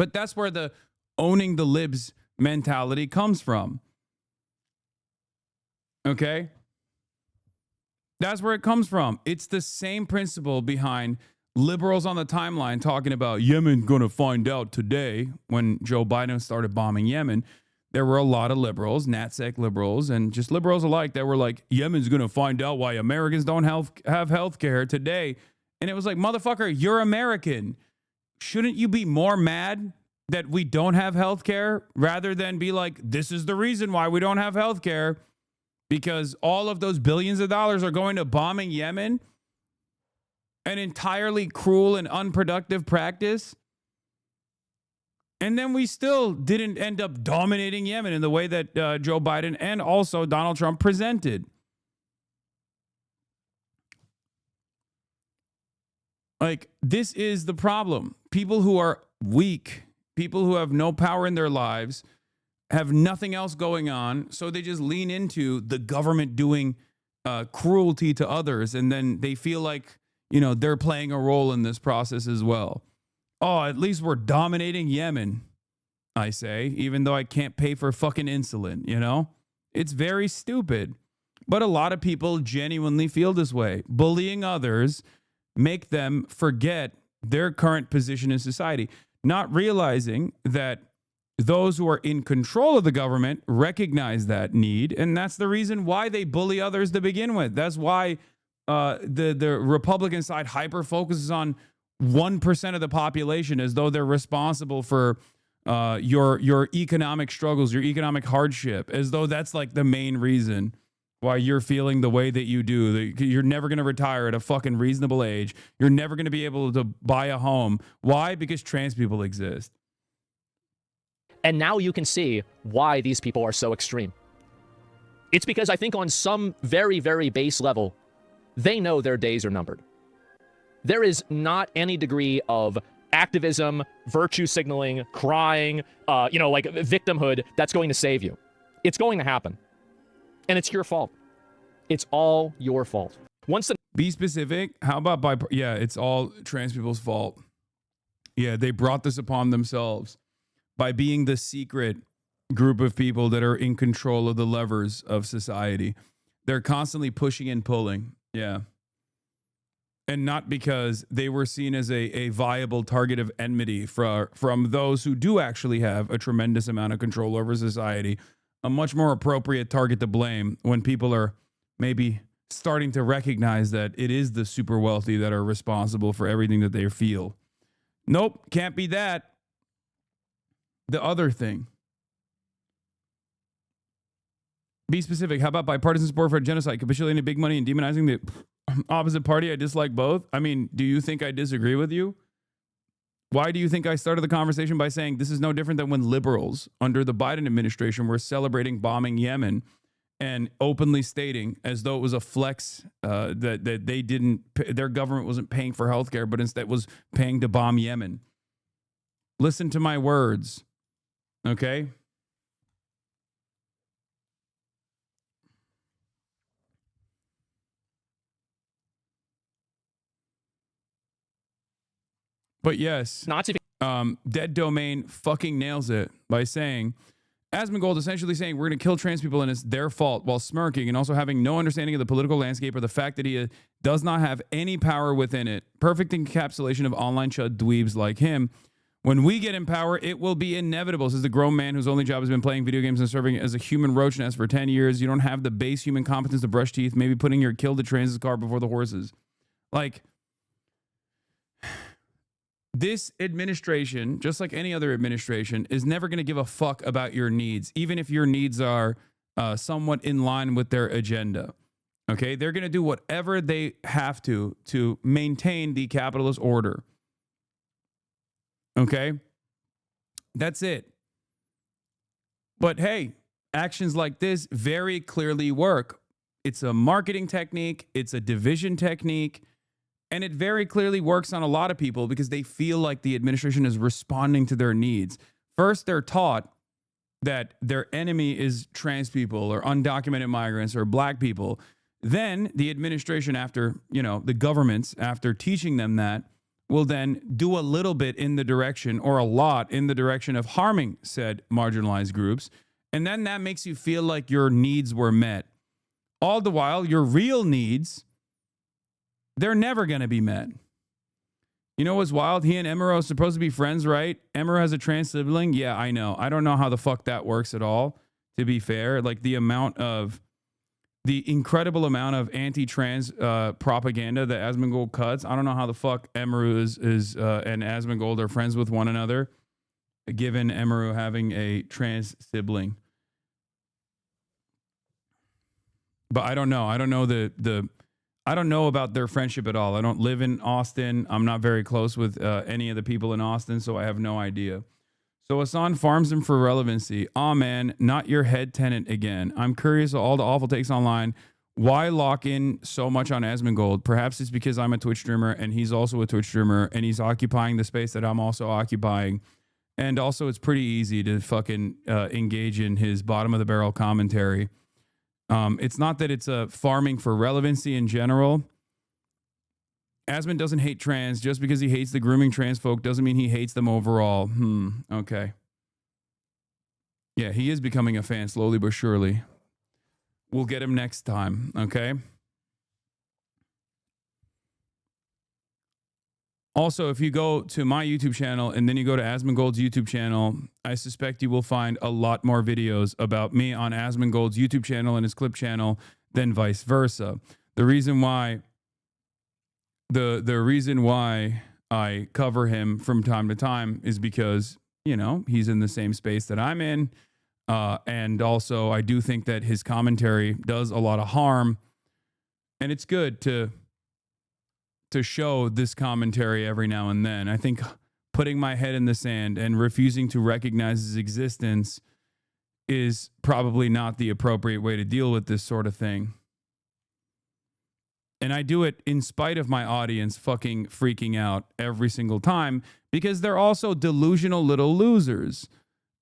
But that's where the owning the libs mentality comes from. Okay? That's where it comes from. It's the same principle behind liberals on the timeline talking about Yemen's going to find out today. When Joe Biden started bombing Yemen, there were a lot of liberals, NatSec liberals, and just liberals alike that were like, Yemen's going to find out why Americans don't have health care today. And it was like, motherfucker, you're American. Shouldn't you be more mad that we don't have health care rather than be like, this is the reason why we don't have health care? Because all of those billions of dollars are going to bombing Yemen, an entirely cruel and unproductive practice. And then we still didn't end up dominating Yemen in the way that Joe Biden and also Donald Trump presented. Like, this is the problem. People who are weak, people who have no power in their lives, have nothing else going on, so they just lean into the government doing cruelty to others, and then they feel like, you know, they're playing a role in this process as well. Oh, at least we're dominating Yemen, I say, even though I can't pay for fucking insulin, you know? It's very stupid. But a lot of people genuinely feel this way. Bullying others make them forget their current position in society, not realizing that those who are in control of the government recognize that need, and that's the reason why they bully others to begin with. That's why the Republican side hyper focuses on 1% of the population as though they're responsible for your economic struggles, your economic hardship, as though that's like the main reason why you're feeling the way that you do. You're never going to retire at a fucking reasonable age. You're never going to be able to buy a home. Why? Because trans people exist. And now you can see why these people are so extreme. It's because I think on some very, very base level, they know their days are numbered. There is not any degree of activism, virtue signaling, crying, like victimhood that's going to save you. It's going to happen. And it's your fault. It's all your fault. Be specific. How about yeah, it's all trans people's fault. Yeah, they brought this upon themselves by being the secret group of people that are in control of the levers of society. They're constantly pushing and pulling. Yeah. And not because they were seen as a viable target of enmity from those who do actually have a tremendous amount of control over society. A much more appropriate target to blame when people are maybe starting to recognize that it is the super wealthy that are responsible for everything that they feel. Nope, can't be that. The other thing. Be specific. How about bipartisan support for genocide, capitulating big money and demonizing the opposite party? I dislike both. I mean, do you think I disagree with you? Why do you think I started the conversation by saying this is no different than when liberals under the Biden administration were celebrating bombing Yemen and openly stating as though it was a flex that they didn't, their government wasn't paying for healthcare, but instead was paying to bomb Yemen. Listen to my words. Okay. But yes, Dead Domain fucking nails it by saying, Asmongold essentially saying we're going to kill trans people and it's their fault, while smirking and also having no understanding of the political landscape or the fact that he does not have any power within it. Perfect encapsulation of online chud dweebs like him. When we get in power, it will be inevitable, says the grown man whose only job has been playing video games and serving as a human roach nest for 10 years. You don't have the base human competence to brush teeth, maybe putting your kill the trains car before the horses. Like, this administration, just like any other administration, is never going to give a fuck about your needs, even if your needs are somewhat in line with their agenda. Okay? They're going to do whatever they have to maintain the capitalist order. Okay? That's it. But hey, actions like this very clearly work. It's a marketing technique. It's a division technique. And it very clearly works on a lot of people because they feel like the administration is responding to their needs. First, they're taught that their enemy is trans people or undocumented migrants or black people. Then the administration, after, the governments, after teaching them that, will then do a little bit in the direction or a lot in the direction of harming said marginalized groups. And then that makes you feel like your needs were met. All the while, your real needs, they're never going to be met. You know what's wild? He and Emiro are supposed to be friends, right? Emiro has a trans sibling. Yeah, I know. I don't know how the fuck that works at all, to be fair. Like the incredible amount of anti-trans propaganda that Asmongold cuts. I don't know how the fuck Emiro and Asmongold are friends with one another, given Emiro having a trans sibling. But I don't know. I don't know I don't know about their friendship at all. I don't live in Austin. I'm not very close with any of the people in Austin, so I have no idea. So Hasan farms him for relevancy. Aw, man, not your head tenant again. I'm curious of all the awful takes online. Why lock in so much on Asmongold? Perhaps it's because I'm a Twitch streamer and he's also a Twitch streamer and he's occupying the space that I'm also occupying. And also it's pretty easy to fucking engage in his bottom of the barrel commentary. It's not that it's a farming for relevancy in general. Asmon doesn't hate trans. Just because he hates the grooming trans folk doesn't mean he hates them overall. Okay. Yeah, he is becoming a fan slowly but surely. We'll get him next time, okay? Also, if you go to my YouTube channel and then you go to Asmongold's YouTube channel, I suspect you will find a lot more videos about me on Asmongold's YouTube channel and his clip channel than vice versa. The reason why I cover him from time to time is because, you know, he's in the same space that I'm in. And also I do think that his commentary does a lot of harm, and it's good to show this commentary every now and then. I think putting my head in the sand and refusing to recognize his existence is probably not the appropriate way to deal with this sort of thing. And I do it in spite of my audience fucking freaking out every single time because they're also delusional little losers.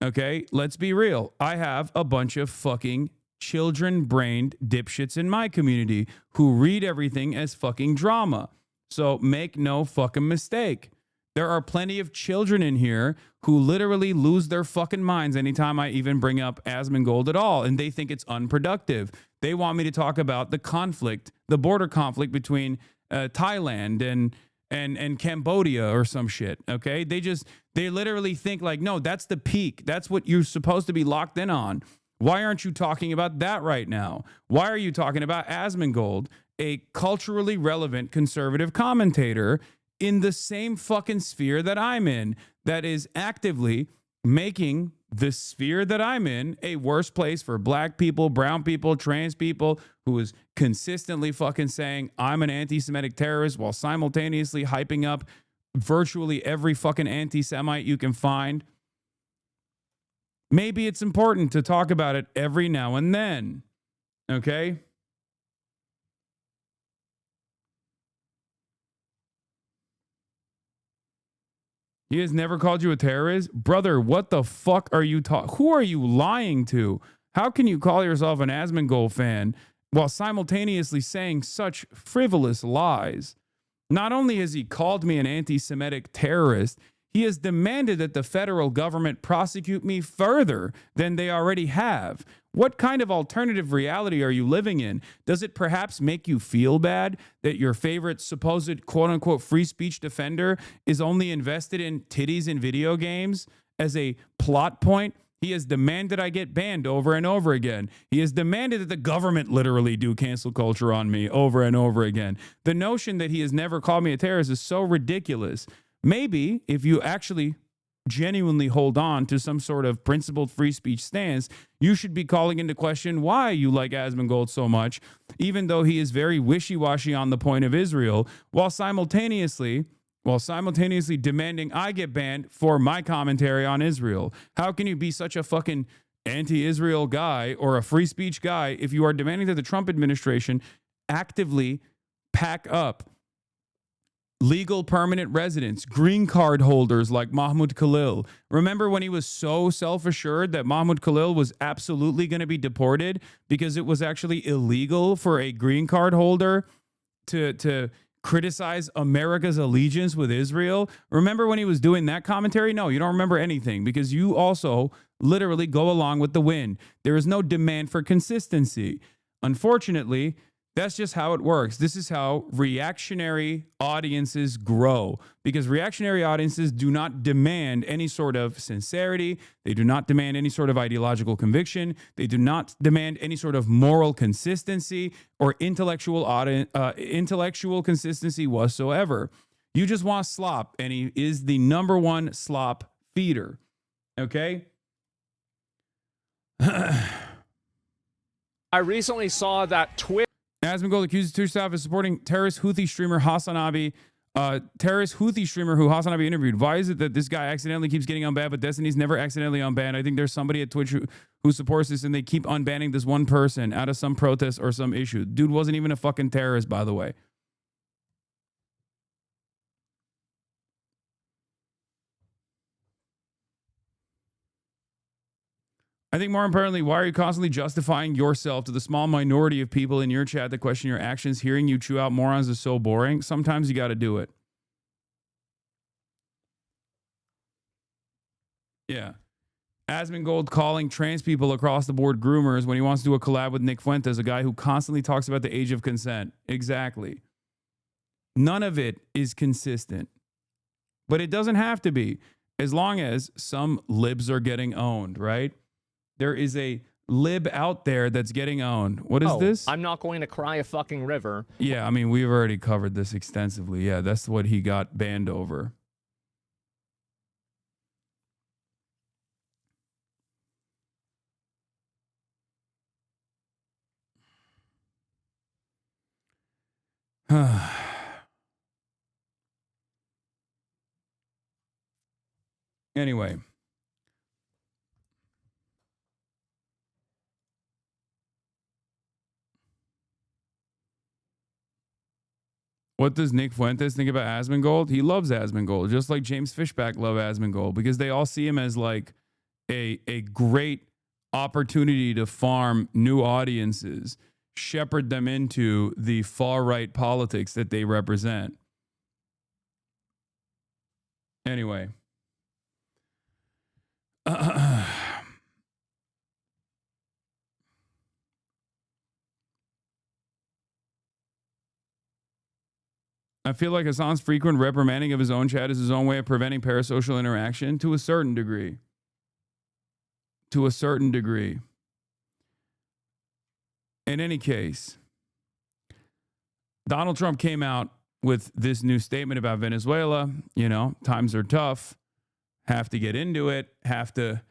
Okay, let's be real. I have a bunch of fucking children-brained dipshits in my community who read everything as fucking drama. So make no fucking mistake. There are plenty of children in here who literally lose their fucking minds anytime I even bring up Asmongold at all, and they think it's unproductive. They want me to talk about the conflict, the border conflict between Thailand and Cambodia or some shit, okay? They literally think like, no, that's the peak. That's what you're supposed to be locked in on. Why aren't you talking about that right now? Why are you talking about Asmongold, a culturally relevant conservative commentator in the same fucking sphere that I'm in, that is actively making the sphere that I'm in a worse place for black people, brown people, trans people, who is consistently fucking saying I'm an anti-Semitic terrorist while simultaneously hyping up virtually every fucking anti-Semite you can find. Maybe it's important to talk about it every now and then, okay? He has never called you a terrorist? Brother, what the fuck are you talking? Who are you lying to? How can you call yourself an Asmongold fan while simultaneously saying such frivolous lies? Not only has he called me an anti-Semitic terrorist, he has demanded that the federal government prosecute me further than they already have. What kind of alternative reality are you living in? Does it perhaps make you feel bad that your favorite supposed quote-unquote free speech defender is only invested in titties in video games as a plot point? He has demanded I get banned over and over again. He has demanded that the government literally do cancel culture on me over and over again. The notion that he has never called me a terrorist is so ridiculous. Maybe if you actually genuinely hold on to some sort of principled free speech stance, you should be calling into question why you like Asmongold so much, even though he is very wishy-washy on the point of Israel, while simultaneously demanding I get banned for my commentary on Israel. How can you be such a fucking anti-Israel guy or a free speech guy if you are demanding that the Trump administration actively pack up legal permanent residents, green card holders like Mahmoud Khalil? Remember when he was so self-assured that Mahmoud Khalil was absolutely going to be deported because it was actually illegal for a green card holder to criticize America's allegiance with Israel? Remember when he was doing that commentary? No, you don't remember anything because you also literally go along with the wind. There is no demand for consistency. Unfortunately, that's just how it works. This is how reactionary audiences grow because reactionary audiences do not demand any sort of sincerity. They do not demand any sort of ideological conviction. They do not demand any sort of moral consistency or intellectual consistency whatsoever. You just want slop, and he is the number one slop feeder. Okay? I recently saw that Twitter. Asmongold accuses Turkish staff of supporting terrorist Houthi streamer Hasanabi, who Hasanabi interviewed. Why is it that this guy accidentally keeps getting unbanned, but Destiny's never accidentally unbanned? I think there's somebody at Twitch who supports this, and they keep unbanning this one person out of some protest or some issue. Dude wasn't even a fucking terrorist, by the way. I think more importantly, why are you constantly justifying yourself to the small minority of people in your chat that question your actions? Hearing you chew out morons is so boring. Sometimes you got to do it. Yeah. Asmongold calling trans people across the board groomers when he wants to do a collab with Nick Fuentes, a guy who constantly talks about the age of consent. Exactly. None of it is consistent. But it doesn't have to be, as long as some libs are getting owned, right? There is a lib out there that's getting owned. What is this? I'm not going to cry a fucking river. Yeah, I mean, we've already covered this extensively. Yeah, that's what he got banned over. Anyway. What does Nick Fuentes think about Asmongold? He loves Asmongold, just like James Fishback love Asmongold, because they all see him as like a great opportunity to farm new audiences, shepherd them into the far-right politics that they represent. Anyway. I feel like Hasan's frequent reprimanding of his own chat is his own way of preventing parasocial interaction to a certain degree. To a certain degree. In any case, Donald Trump came out with this new statement about Venezuela. You know, times are tough. Have to get into it. Have to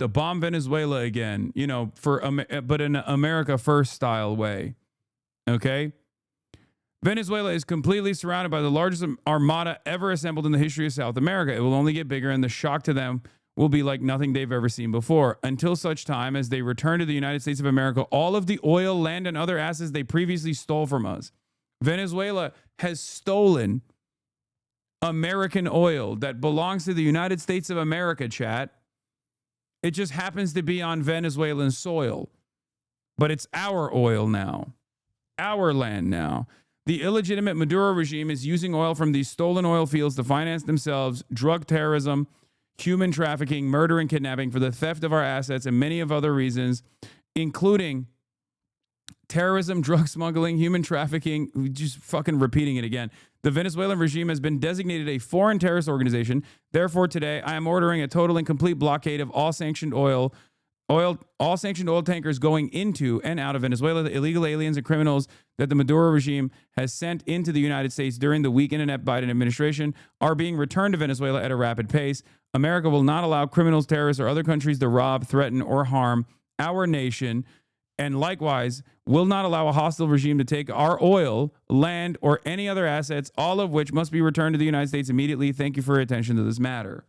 bomb Venezuela again. You know, but in an America First style way. Okay. Venezuela is completely surrounded by the largest armada ever assembled in the history of South America. It will only get bigger, and the shock to them will be like nothing they've ever seen before. Until such time as they return to the United States of America all of the oil, land, and other assets they previously stole from us. Venezuela has stolen American oil that belongs to the United States of America, chat. It just happens to be on Venezuelan soil. But it's our oil now. Our land now. The illegitimate Maduro regime is using oil from these stolen oil fields to finance themselves, drug terrorism, human trafficking, murder, and kidnapping for the theft of our assets and many of other reasons, including terrorism, drug smuggling, human trafficking. Just fucking repeating it again. The Venezuelan regime has been designated a foreign terrorist organization. Therefore, today, I am ordering a total and complete blockade of all sanctioned oil tankers going into and out of Venezuela. The illegal aliens and criminals that the Maduro regime has sent into the United States during the weak and inept Biden administration are being returned to Venezuela at a rapid pace. America will not allow criminals, terrorists, or other countries to rob, threaten, or harm our nation, and likewise will not allow a hostile regime to take our oil, land, or any other assets, all of which must be returned to the United States immediately. Thank you for your attention to this matter.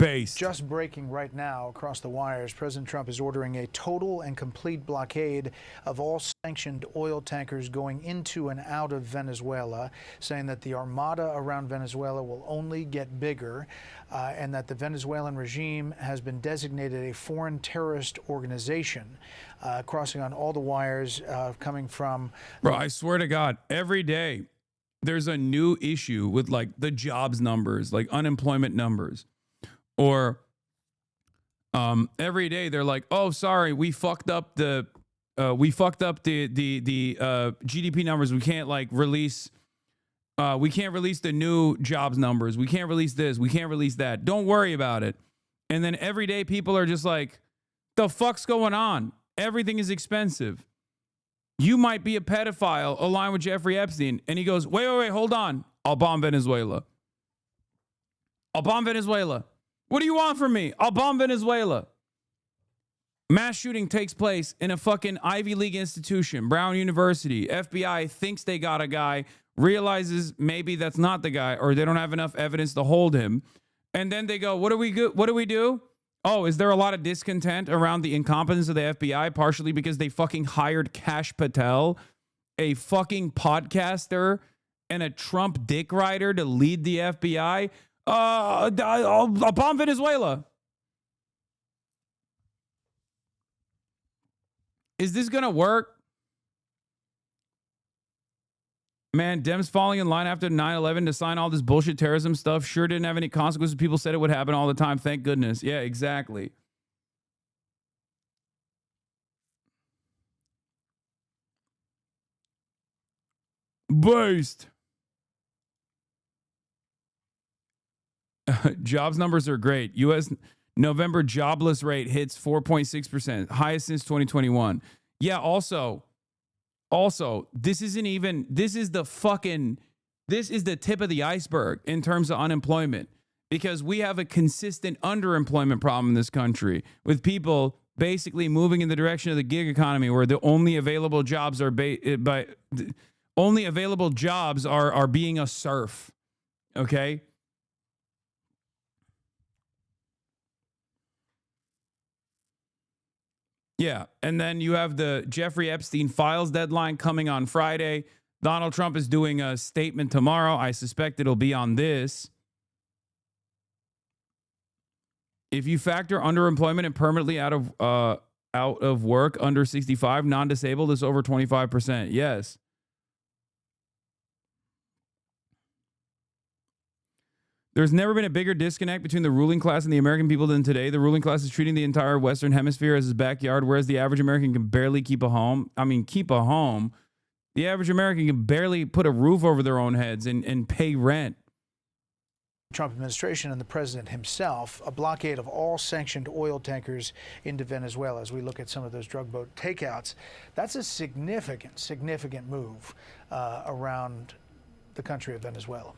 Based. Just breaking right now across the wires, President Trump is ordering a total and complete blockade of all sanctioned oil tankers going into and out of Venezuela, saying that the armada around Venezuela will only get bigger, and that the Venezuelan regime has been designated a foreign terrorist organization, crossing on all the wires coming from... Bro, I swear to God, every day there's a new issue with like the jobs numbers, like unemployment numbers. Or every day they're like, oh, sorry, we fucked up the GDP numbers. We can't like release. We can't release the new jobs numbers. We can't release this. We can't release that. Don't worry about it. And then every day people are just like, the fuck's going on? Everything is expensive. You might be a pedophile aligned with Jeffrey Epstein. And he goes, wait, hold on. I'll bomb Venezuela. I'll bomb Venezuela. What do you want from me? I'll bomb Venezuela. Mass shooting takes place in a fucking Ivy League institution, Brown University. FBI thinks they got a guy, realizes maybe that's not the guy, or they don't have enough evidence to hold him. And then they go, what do we do? Oh, is there a lot of discontent around the incompetence of the FBI, partially because they fucking hired Kash Patel, a fucking podcaster and a Trump dick rider, to lead the FBI? I'll bomb Venezuela. Is this going to work? Man, Dems falling in line after 9/11 to sign all this bullshit terrorism stuff sure didn't have any consequences. People said it would happen all the time. Thank goodness. Yeah, exactly. Based. Jobs numbers are great. U.S. November jobless rate hits 4.6%, highest since 2021. Yeah, also, this is the tip of the iceberg in terms of unemployment, because we have a consistent underemployment problem in this country with people basically moving in the direction of the gig economy, where the only available jobs are being a serf. Okay. Yeah, and then you have the Jeffrey Epstein files deadline coming on Friday. Donald Trump is doing a statement tomorrow. I suspect it'll be on this. If you factor underemployment and permanently out of work under 65, non-disabled is over 25%. Yes. There's never been a bigger disconnect between the ruling class and the American people than today. The ruling class is treating the entire Western Hemisphere as his backyard, whereas the average American can barely keep a home. I mean, keep a home. The average American can barely put a roof over their own heads and pay rent. Trump administration and the president himself, a blockade of all sanctioned oil tankers into Venezuela. As we look at some of those drug boat takeouts, that's a significant move around the country of Venezuela.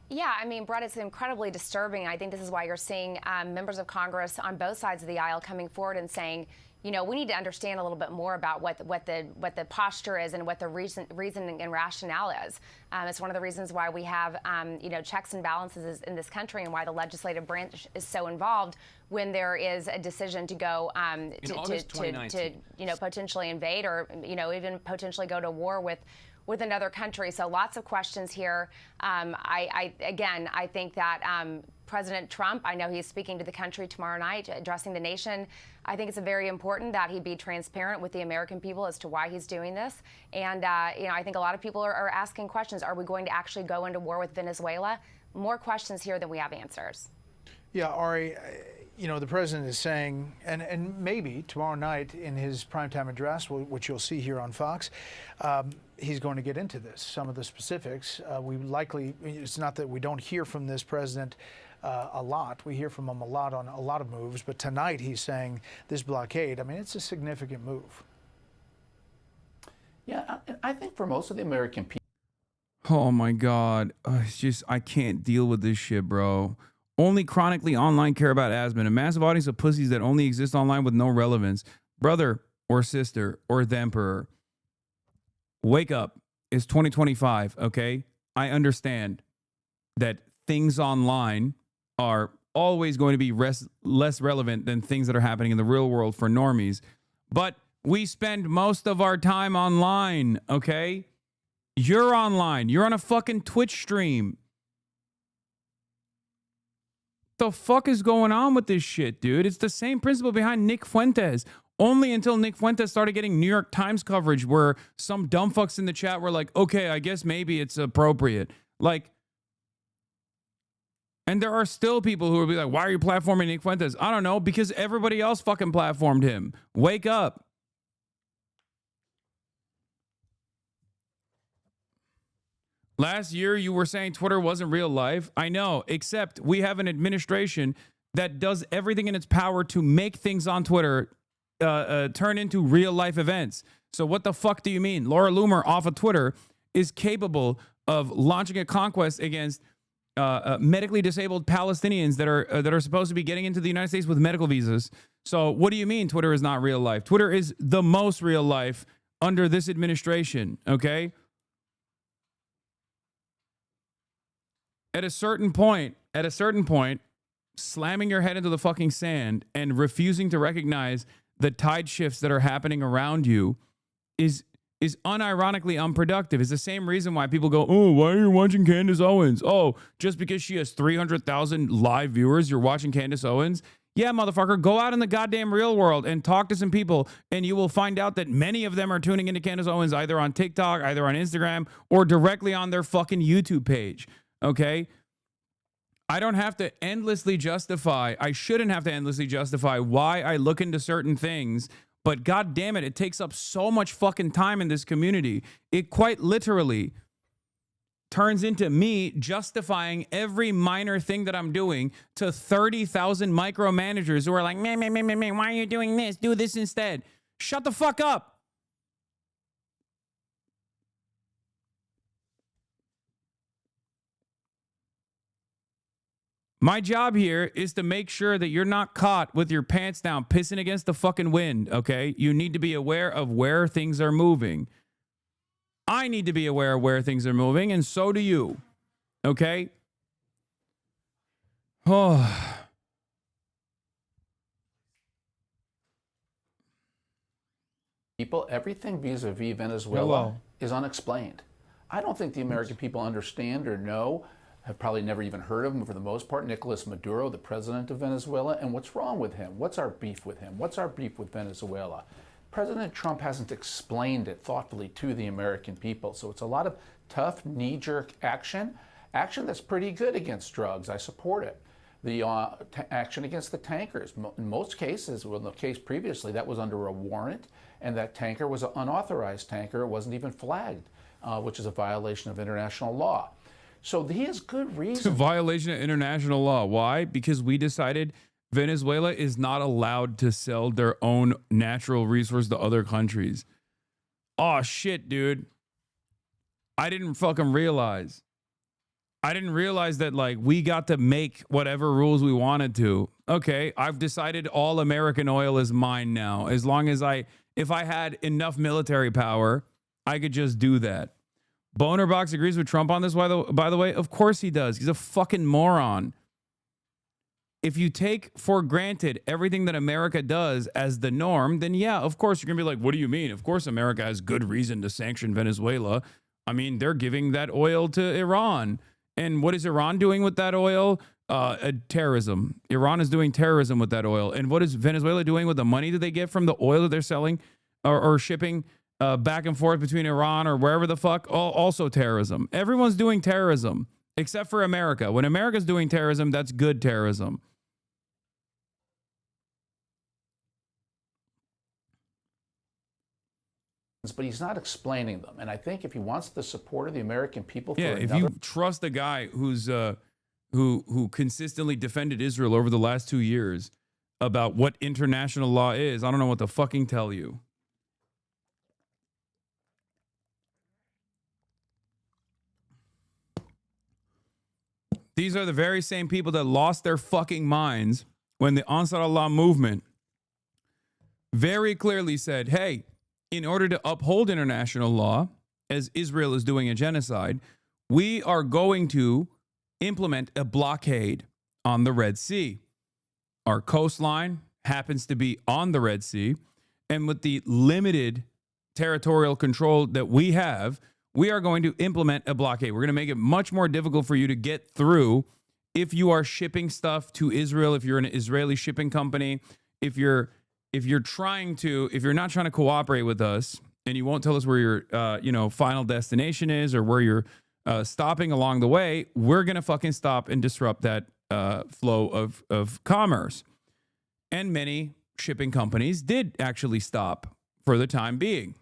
Yeah, I mean, Brett, it's incredibly disturbing. I think this is why you're seeing members of Congress on both sides of the aisle coming forward and saying, you know, we need to understand a little bit more about what the posture is and what the reasoning and rationale is. It's one of the reasons why we have, checks and balances in this country, and why the legislative branch is so involved when there is a decision to go to potentially invade, or even potentially go to war with another country. So lots of questions here. I think that President Trump, I know he's speaking to the country tomorrow night, addressing the nation. I think it's very important that he be transparent with the American people as to why he's doing this. And, I think a lot of people are asking questions. Are we going to actually go into war with Venezuela? More questions here than we have answers. Yeah, Ari, the president is saying, and maybe tomorrow night in his primetime address, which you'll see here on Fox, he's going to get into this, some of the specifics. It's not that we don't hear from this president a lot. We hear from him a lot on a lot of moves, but tonight he's saying this blockade, I mean, it's a significant move. Yeah, I think for most of the American people. Oh my God. It's just, I can't deal with this shit, bro. Only chronically online care about asthma. A massive audience of pussies that only exist online with no relevance. Brother or sister or the emperor. Wake up. It's 2025, okay? I understand that things online are always going to be less relevant than things that are happening in the real world for normies. But we spend most of our time online, okay? You're online. You're on a fucking Twitch stream. The fuck is going on with this shit, dude? It's the same principle behind Nick Fuentes. Only until Nick Fuentes started getting New York Times coverage where some dumb fucks in the chat were like, okay, I guess maybe it's appropriate. Like, and there are still people who will be like, why are you platforming Nick Fuentes? I don't know, because everybody else fucking platformed him. Wake up. Last year, you were saying Twitter wasn't real life. I know, except we have an administration that does everything in its power to make things on Twitter turn into real life events. So what the fuck do you mean? Laura Loomer off of Twitter is capable of launching a conquest against medically disabled Palestinians that are supposed to be getting into the United States with medical visas. So what do you mean Twitter is not real life? Twitter is the most real life under this administration, okay? At a certain point, slamming your head into the fucking sand and refusing to recognize the tide shifts that are happening around you is unironically unproductive. It's the same reason why people go, oh, why are you watching Candace Owens? Oh, just because she has 300,000 live viewers, you're watching Candace Owens? Yeah, motherfucker, go out in the goddamn real world and talk to some people, and you will find out that many of them are tuning into Candace Owens either on TikTok, either on Instagram, or directly on their fucking YouTube page. Okay? I don't have to endlessly justify, I shouldn't have to endlessly justify why I look into certain things, but god damn it, it takes up so much fucking time in this community. It quite literally turns into me justifying every minor thing that I'm doing to 30,000 micromanagers who are like, meh, why are you doing this? Do this instead. Shut the fuck up. My job here is to make sure that you're not caught with your pants down, pissing against the fucking wind, okay? You need to be aware of where things are moving. I need to be aware of where things are moving, and so do you, okay? Oh. People, everything vis-a-vis Venezuela is unexplained. I don't think the American people understand or know, have probably never even heard of him for the most part, Nicolas Maduro, the president of Venezuela, and what's wrong with him? What's our beef with him? What's our beef with Venezuela? President Trump hasn't explained it thoughtfully to the American people, so it's a lot of tough, knee-jerk action that's pretty good against drugs. I support it. The action against the tankers, in most cases, well, in the case previously, that was under a warrant, and that tanker was an unauthorized tanker. It wasn't even flagged, which is a violation of international law. So he has good reason. It's a violation of international law. Why? Because we decided Venezuela is not allowed to sell their own natural resource to other countries. Oh, shit, dude. I didn't fucking realize. I didn't realize that, like, we got to make whatever rules we wanted to. Okay, I've decided all American oil is mine now. As long as if I had enough military power, I could just do that. Bonerbox agrees with Trump on this, by the way. Of course he does. He's a fucking moron. If you take for granted everything that America does as the norm, then yeah, of course you're going to be like, what do you mean? Of course America has good reason to sanction Venezuela. I mean, they're giving that oil to Iran. And what is Iran doing with that oil? Terrorism. Iran is doing terrorism with that oil. And what is Venezuela doing with the money that they get from the oil that they're selling or shipping back and forth between Iran or wherever the fuck? Also terrorism. Everyone's doing terrorism except for America. When America's doing terrorism, that's good terrorism. But he's not explaining them. And I think if he wants the support of the American people for if you trust a guy who's who consistently defended Israel over the last 2 years about what international law is, I don't know what to fucking tell you. These are the very same people that lost their fucking minds when the Ansar Allah movement very clearly said, hey, in order to uphold international law, as Israel is doing a genocide, we are going to implement a blockade on the Red Sea. Our coastline happens to be on the Red Sea. And with the limited territorial control that we have, we are going to implement a blockade. We're going to make it much more difficult for you to get through if you are shipping stuff to Israel, if you're an Israeli shipping company, if you're not trying to cooperate with us and you won't tell us where your final destination is or where you're stopping along the way, we're going to fucking stop and disrupt that flow of commerce. And many shipping companies did actually stop for the time being.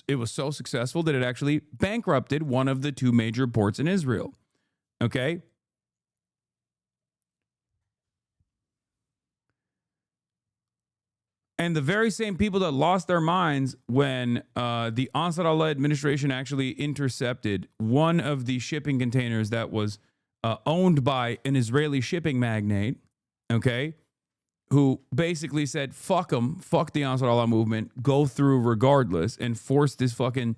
It was so successful that it actually bankrupted one of the two major ports in Israel. Okay? And the very same people that lost their minds when the Ansar Allah administration actually intercepted one of the shipping containers that was owned by an Israeli shipping magnate, okay, who basically said, fuck them, fuck the Ansar Allah movement, go through regardless, and forced his fucking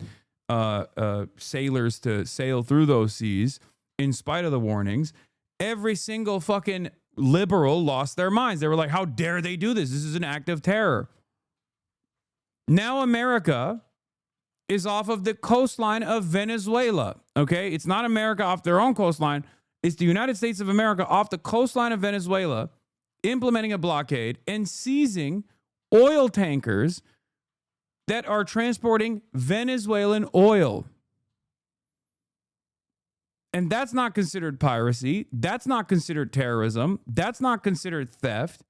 sailors to sail through those seas in spite of the warnings. Every single fucking liberal lost their minds. They were like, how dare they do this? This is an act of terror. Now America is off of the coastline of Venezuela, okay? It's not America off their own coastline. It's the United States of America off the coastline of Venezuela, implementing a blockade and seizing oil tankers that are transporting Venezuelan oil. And that's not considered piracy. That's not considered terrorism. That's not considered theft.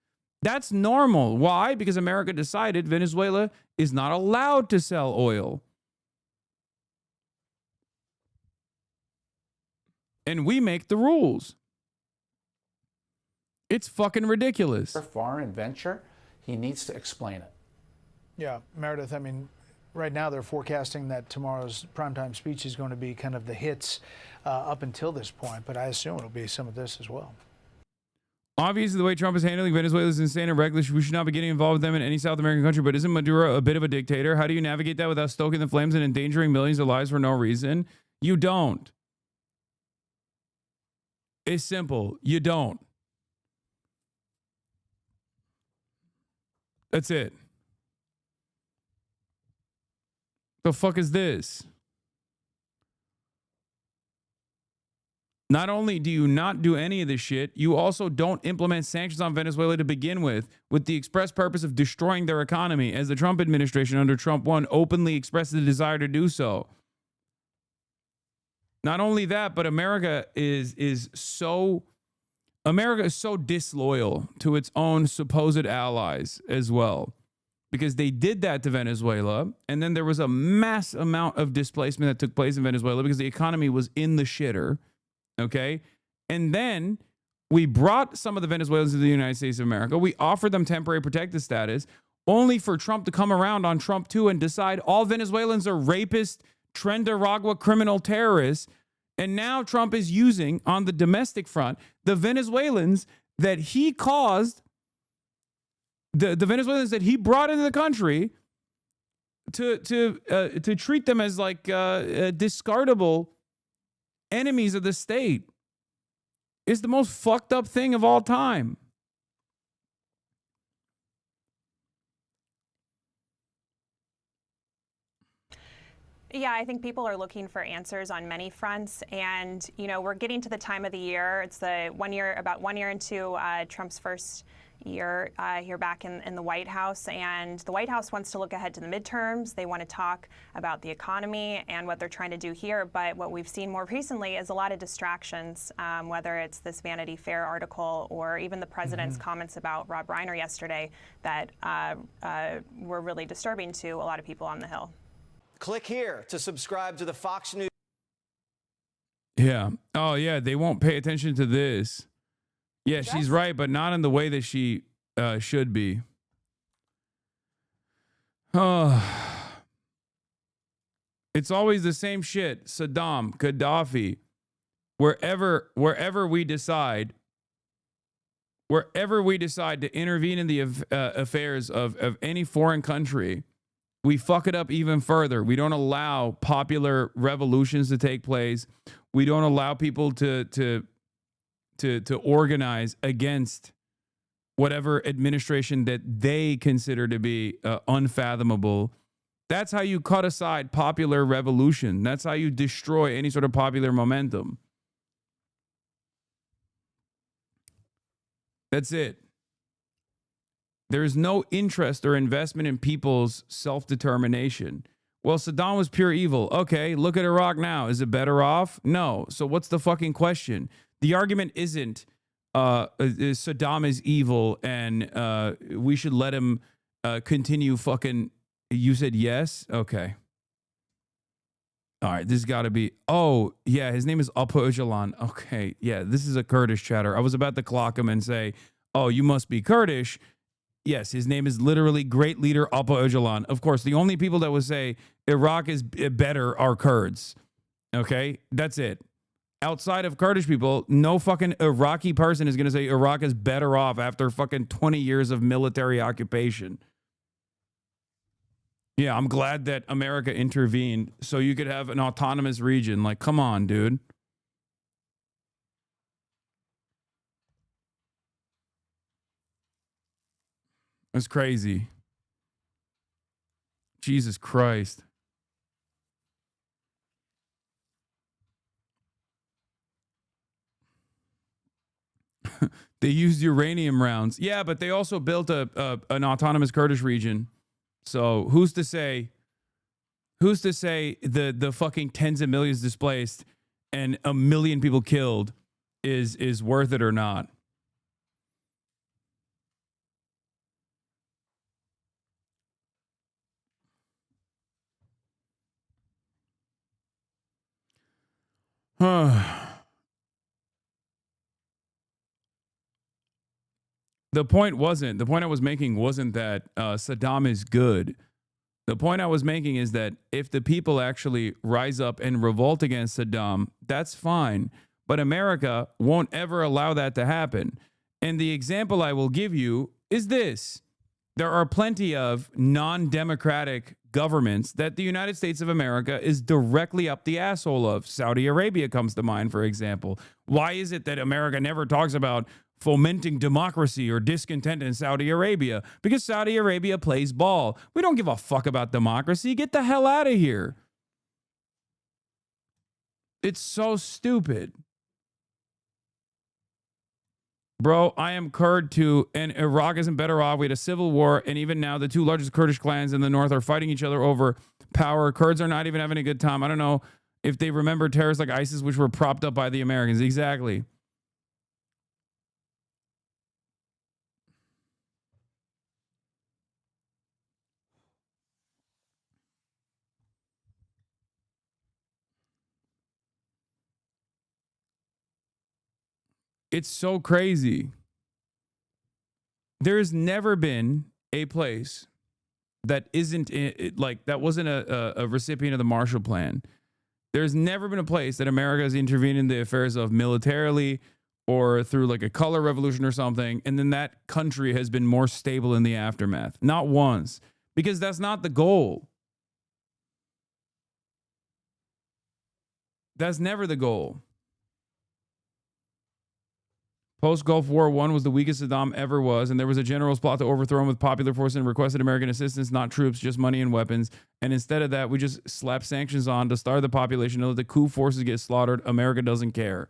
That's normal. Why? Because America decided Venezuela is not allowed to sell oil. And we make the rules. It's fucking ridiculous. For foreign venture, he needs to explain it. Yeah, Meredith, I mean, right now they're forecasting that tomorrow's primetime speech is going to be kind of the hits up until this point, but I assume it'll be some of this as well. Obviously, the way Trump is handling Venezuela is insane and reckless. We should not be getting involved with them in any South American country, but isn't Maduro a bit of a dictator? How do you navigate that without stoking the flames and endangering millions of lives for no reason? You don't. It's simple. You don't. That's it. The fuck is this? Not only do you not do any of this shit, you also don't implement sanctions on Venezuela to begin with the express purpose of destroying their economy, as the Trump administration under Trump 1 openly expressed the desire to do so. Not only that, but America is so disloyal to its own supposed allies as well, because they did that to Venezuela. And then there was a mass amount of displacement that took place in Venezuela because the economy was in the shitter. Okay. And then we brought some of the Venezuelans to the United States of America. We offered them temporary protected status, only for Trump to come around on Trump 2 and decide all Venezuelans are rapists, Trendaragua criminal terrorists. And now Trump is using on the domestic front the Venezuelans that he caused, the Venezuelans that he brought into the country to treat them as like discardable enemies of the state. Is the most fucked up thing of all time. Yeah, I think people are looking for answers on many fronts. And, you know, we're getting to the time of the year. It's about 1 year into Trump's first year here back in the White House. And the White House wants to look ahead to the midterms. They want to talk about the economy and what they're trying to do here. But what we've seen more recently is a lot of distractions, whether it's this Vanity Fair article or even the president's comments about Rob Reiner yesterday that were really disturbing to a lot of people on the Hill. Click here to subscribe to the Fox News. Yeah. Oh, yeah. They won't pay attention to this. Yeah, she's right, but not in the way that she should be. It's always the same shit. Saddam, Gaddafi, wherever we decide to intervene in the affairs of any foreign country, we fuck it up even further. We don't allow popular revolutions to take place. We don't allow people to to organize against whatever administration that they consider to be unfathomable. That's how you cut aside popular revolution. That's how you destroy any sort of popular momentum. That's it. There's no interest or investment in people's self-determination. Well, Saddam was pure evil. Okay, look at Iraq now. Is it better off? No. So what's the fucking question? The argument isn't Saddam is evil and we should let him continue fucking... You said yes? Okay. All right, this has got to be... Oh, yeah, his name is Apo Öcalan. Okay, yeah, this is a Kurdish chatter. I was about to clock him and say, oh, you must be Kurdish. Yes, his name is literally Great Leader Apo Öcalan. Of course, the only people that would say Iraq is better are Kurds. Okay, that's it. Outside of Kurdish people, no fucking Iraqi person is going to say Iraq is better off after fucking 20 years of military occupation. Yeah, I'm glad that America intervened so you could have an autonomous region. Like, come on, dude. That's crazy. Jesus Christ. They used uranium rounds. Yeah, but they also built an autonomous Kurdish region. So who's to say the fucking tens of millions displaced and 1 million people killed is worth it or not? The point I was making wasn't that Saddam is good. The point I was making is that if the people actually rise up and revolt against Saddam, that's fine. But America won't ever allow that to happen. And the example I will give you is this. There are plenty of non-democratic governments that the United States of America is directly up the asshole of. Saudi Arabia comes to mind, for example. Why is it that America never talks about fomenting democracy or discontent in Saudi Arabia? Because Saudi Arabia plays ball. We don't give a fuck about democracy. Get the hell out of here. It's so stupid. Bro, I am Kurd too, and Iraq isn't better off. We had a civil war, and even now the two largest Kurdish clans in the north are fighting each other over power. Kurds are not even having a good time. I don't know if they remember terrorists like ISIS, which were propped up by the Americans. Exactly. It's so crazy. There's never been a place that isn't like that wasn't a recipient of the Marshall Plan. There's never been a place that America has intervened in the affairs of militarily or through like a color revolution or something, and then that country has been more stable in the aftermath. Not once, because that's not the goal. That's never the goal. Post-Gulf War I was the weakest Saddam ever was, and there was a general's plot to overthrow him with popular force and requested American assistance, not troops, just money and weapons. And instead of that, we just slap sanctions on to starve the population, to let the coup forces get slaughtered. America doesn't care.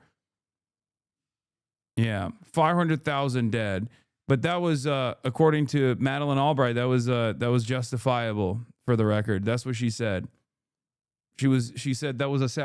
Yeah, 500,000 dead. But that was, according to Madeleine Albright, that was justifiable, for the record. That's what she said. She said that was a sacrifice.